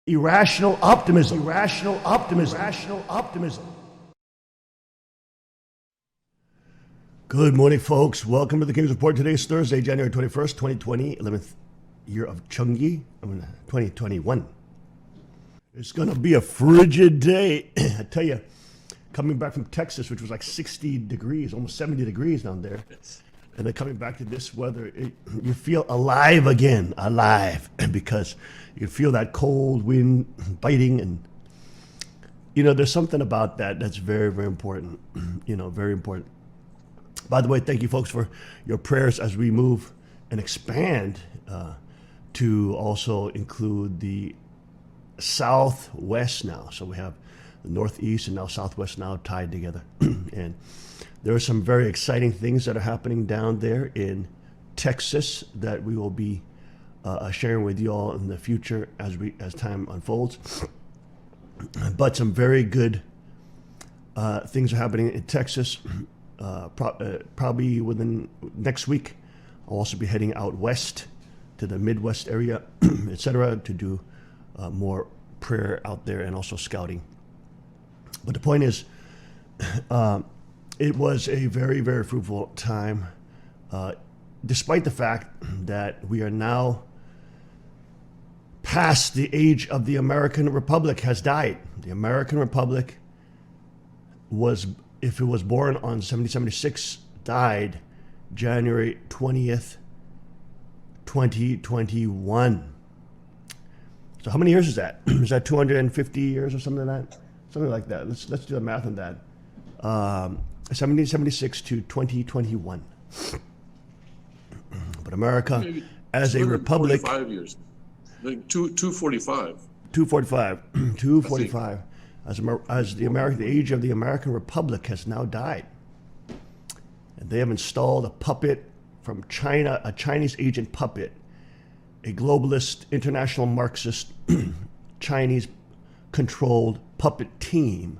Irrational optimism. Irrational optimism. Irrational optimism. Good morning, folks. Welcome to the King's Report. Today is Thursday, January 21st, 2020, 11th year of Chungi, 2021. It's going to be a frigid day. I tell you, coming back from Texas, which was like 60 degrees, almost 70 degrees down there. And then coming back to this weather, you feel alive again, because you feel that cold wind biting. And, there's something about that that's very, very important, very important. By the way, thank you, folks, for your prayers as we move and expand to also include the Southwest now. So we have the Northeast and now Southwest now tied together. And there are some very exciting things that are happening down there in Texas that we will be sharing with you all in the future as time unfolds. But some very good things are happening in Texas. Probably within next week, I'll also be heading out west to the Midwest area, etc., to do more prayer out there and also scouting. But the point is, it was a very, very fruitful time, despite the fact that we are now past the age of the American Republic has died. The American Republic was, if it was born on 1776, died January 20th, 2021. So how many years is that? Is that 250 years or something like that? Something like that. Let's do the math on that. 1776 to 2021. But America, maybe as a republic, 5 years. I think 245. 245. 245. As the age of the American Republic has now died, and they have installed a puppet from China, a Chinese agent puppet, a globalist, international Marxist, Chinese-controlled puppet team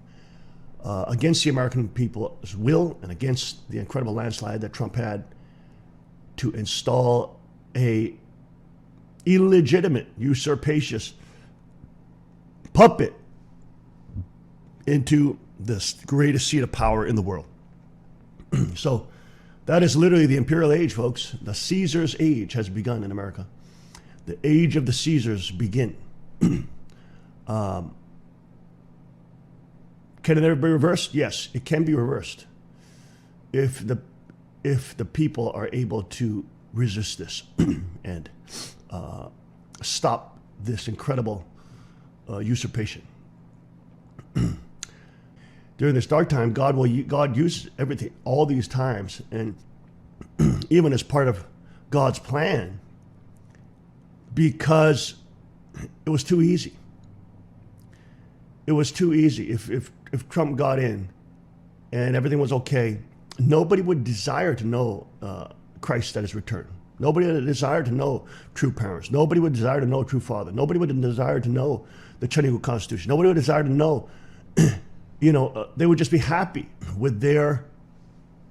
against the American people's will and against the incredible landslide that Trump had to install a illegitimate, usurpacious puppet into the greatest seat of power in the world. So that is literally the imperial age, folks. The Caesar's age has begun in America. The age of the Caesars begin. Can it ever be reversed? Yes, it can be reversed if the people are able to resist this and stop this incredible usurpation. During this dark time, God uses everything, all these times, and even as part of God's plan, because it was too easy. It was too easy. If Trump got in and everything was okay, nobody would desire to know Christ at his return. Nobody would desire to know true parents. Nobody would desire to know true father. Nobody would desire to know the Chinese Constitution. Nobody would desire to know, they would just be happy with their,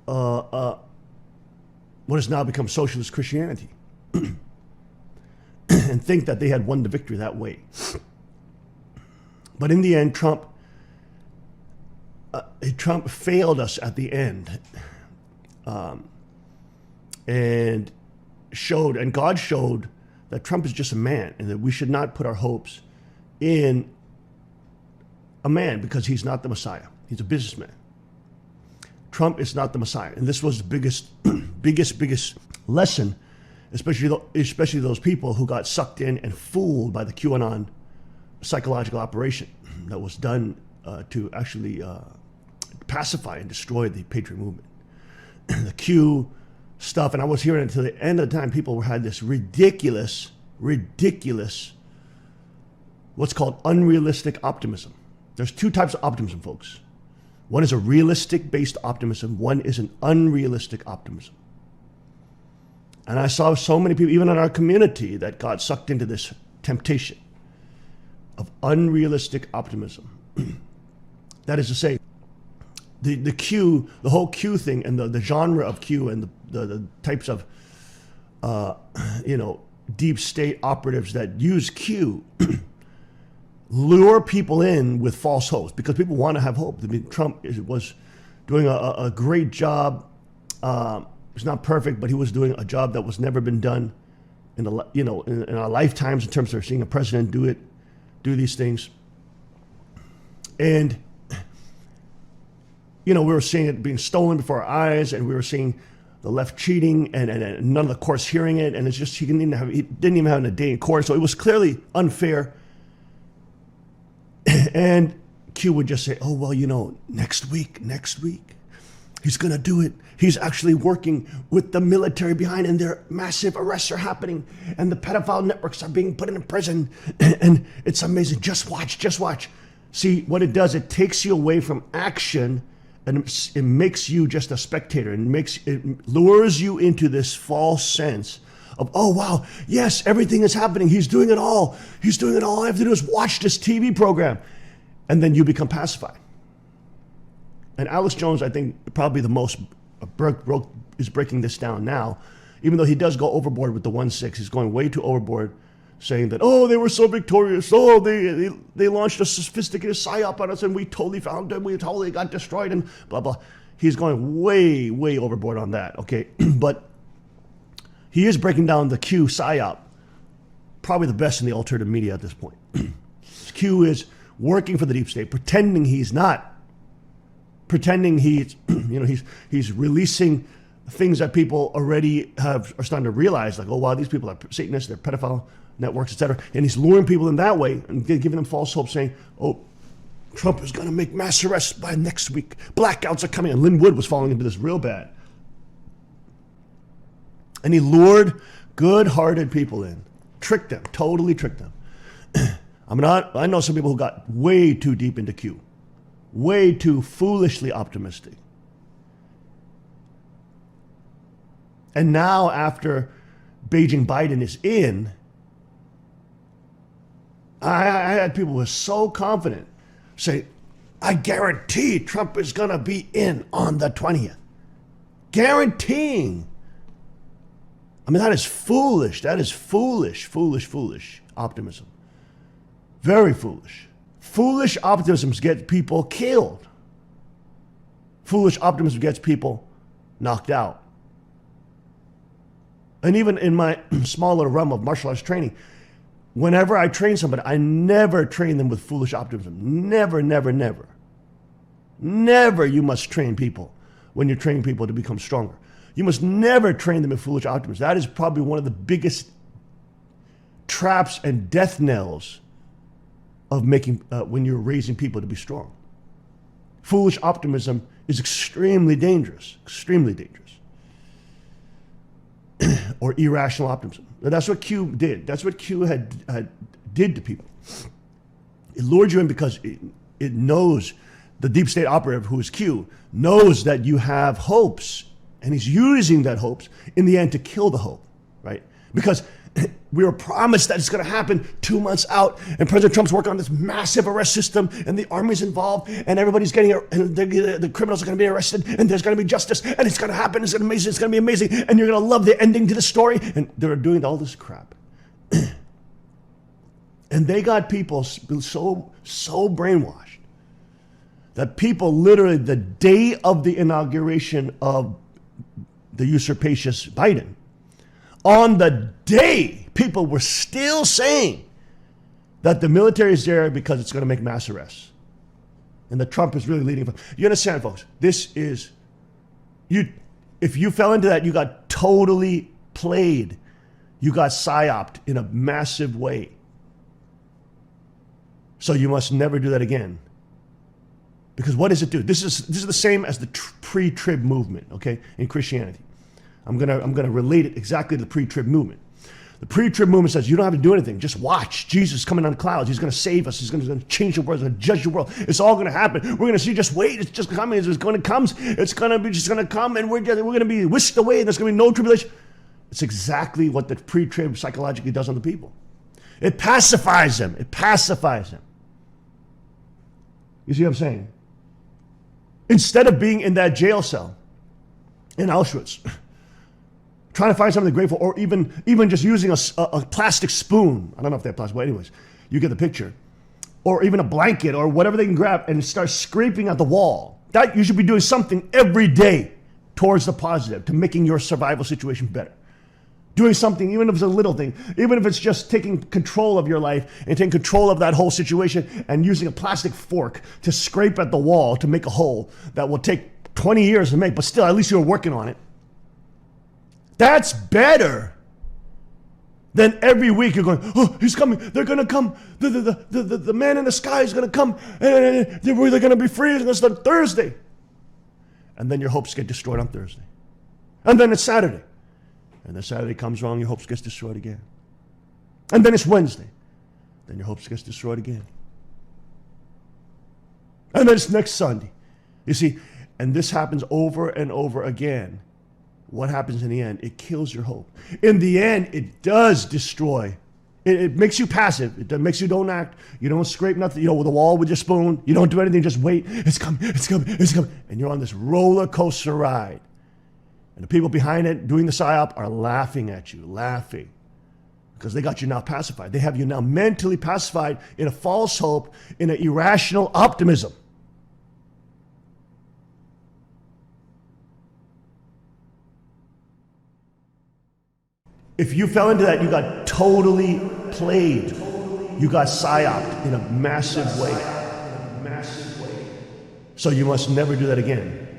what has now become socialist Christianity and think that they had won the victory that way. But in the end, Trump failed us at the end, and God showed that Trump is just a man and that we should not put our hopes in a man because he's not the Messiah. He's a businessman. Trump is not the Messiah. And this was the biggest lesson, especially those people who got sucked in and fooled by the QAnon psychological operation that was done to actually pacify and destroy the Patriot movement. The Q stuff, and I was hearing until the end of the time, people had this ridiculous, what's called unrealistic optimism. There's two types of optimism, folks. One is a realistic-based optimism. One is an unrealistic optimism. And I saw so many people, even in our community, that got sucked into this temptation of unrealistic optimism. That is to say, the Q, the whole Q thing, and the genre of Q, and the types of deep state operatives that use Q lure people in with false hopes because people want to have hope. I mean, Trump was doing a great job. It's not perfect, but he was doing a job that was never been done in our lifetimes in terms of seeing a president do these things. And we were seeing it being stolen before our eyes, and we were seeing the left cheating, and none of the courts hearing it, and it's just he didn't even have a day in court, so it was clearly unfair. And Q would just say, "Oh well, next week, he's gonna do it. He's actually working with the military behind, and their massive arrests are happening, and the pedophile networks are being put in prison, and it's amazing. Just watch." See what it does? It takes you away from action, and it makes you just a spectator, and it lures you into this false sense of, oh wow, yes, everything is happening. He's doing it all. All I have to do is watch this TV program, and then you become pacified. And Alex Jones, I think, probably the most is breaking this down now, even though he does go overboard with the 1-6. He's going way too overboard, saying that, oh, they were so victorious. Oh, they launched a sophisticated psyop on us, and we totally found them. We totally got destroyed, and blah, blah. He's going way, way overboard on that, okay? But he is breaking down the Q psyop, probably the best in the alternative media at this point. Q is working for the deep state, pretending he's not. Pretending he's releasing things that people already are starting to realize, like, oh wow, these people are Satanists, they're pedophile networks, etc. And he's luring people in that way and giving them false hope, saying, oh, Trump is going to make mass arrests by next week. Blackouts are coming. And Lynn Wood was falling into this real bad. And he lured good-hearted people in, tricked them, totally tricked them. I know some people who got way too deep into Q. Way too foolishly optimistic. And now, after Beijing Biden is in, I had people who were so confident say, I guarantee Trump is going to be in on the 20th. Guaranteeing. I mean, that is foolish. That is foolish optimism. Very foolish. Foolish optimism gets people killed. Foolish optimism gets people knocked out. And even in my small little realm of martial arts training, whenever I train somebody, I never train them with foolish optimism. Never, never, never. Never you must train people when you're training people to become stronger. You must never train them in foolish optimism. That is probably one of the biggest traps and death knells of making when you're raising people to be strong. Foolish optimism is extremely dangerous, or irrational optimism. Now, that's what Q did. That's what Q had did to people. It lured you in because it knows, the deep state operative, who is Q, knows that you have hopes, and he's using that hopes in the end to kill the hope, right? Because we were promised that it's going to happen 2 months out, and President Trump's working on this massive arrest system, and the army's involved, and everybody's and the criminals are going to be arrested, and there's going to be justice, and it's going to happen. It's going to be amazing, and you're going to love the ending to the story. And they're doing all this crap, and they got people so brainwashed that people literally, the day of the inauguration of the usurpacious Biden, on the day, people were still saying that the military is there because it's going to make mass arrests. And that Trump is really leading. You understand, folks? This is, if you fell into that, you got totally played. You got psyoped in a massive way. So you must never do that again. Because what does it do? This is the same as the pre-trib movement, okay, in Christianity. I'm gonna relate it exactly to the pre-trib movement. The pre-trib movement says you don't have to do anything. Just watch. Jesus is coming on clouds. He's going to save us. He's going to change the world. He's going to judge the world. It's all going to happen. We're going to see. Just wait. It's just coming. It's going to come. It's going to be just going to come, and we're going to be whisked away. And there's going to be no tribulation. It's exactly what the pre-trib psychologically does on the people. It pacifies them. It pacifies them. You see what I'm saying? Instead of being in that jail cell in Auschwitz, trying to find something grateful, or even just using a plastic spoon. I don't know if they're plastic, but anyways, you get the picture. or even a blanket or whatever they can grab and start scraping at the wall. That you should be doing something every day towards the positive, to making your survival situation better. Doing something, even if it's a little thing, even if it's just taking control of your life and taking control of that whole situation and using a plastic fork to scrape at the wall to make a hole that will take 20 years to make, but still, at least you're working on it. That's better than every week you're going, oh, he's coming, they're going to come, the man in the sky is going to come, and they're going to be free on Thursday. And then your hopes get destroyed on Thursday. And then it's Saturday. And then Saturday comes wrong, your hopes gets destroyed again. And then it's Wednesday. Then your hopes gets destroyed again. And then it's next Sunday. You see, and this happens over and over again. What happens in the end? It kills your hope. In the end, it does destroy. It makes you passive. It makes you don't act. You don't scrape nothing, with a wall with your spoon. You don't do anything, just wait. It's coming, it's coming, it's coming. And you're on this roller coaster ride. And the people behind it doing the psyop are laughing at you, laughing. Because they got you now pacified. They have you now mentally pacified in a false hope, in an irrational optimism. If you fell into that, you got totally played. You got psyoped in a massive way. So you must never do that again.